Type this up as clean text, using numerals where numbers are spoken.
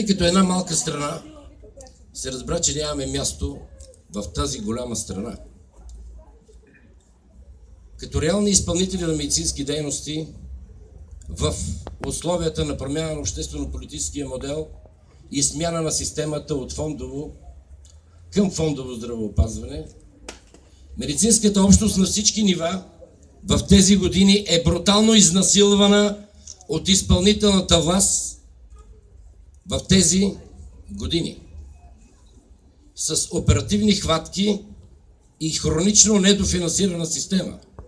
като една малка страна се разбра, че нямаме място в тази голяма страна. Като реални изпълнители на медицински дейности в условията на промяна на обществено-политическия модел и смяна на системата от фондово към фондово здравеопазване, медицинската общност на всички нива в тези години е брутално изнасилвана от изпълнителната власт в тези години. С оперативни хватки и хронично недофинансирана система.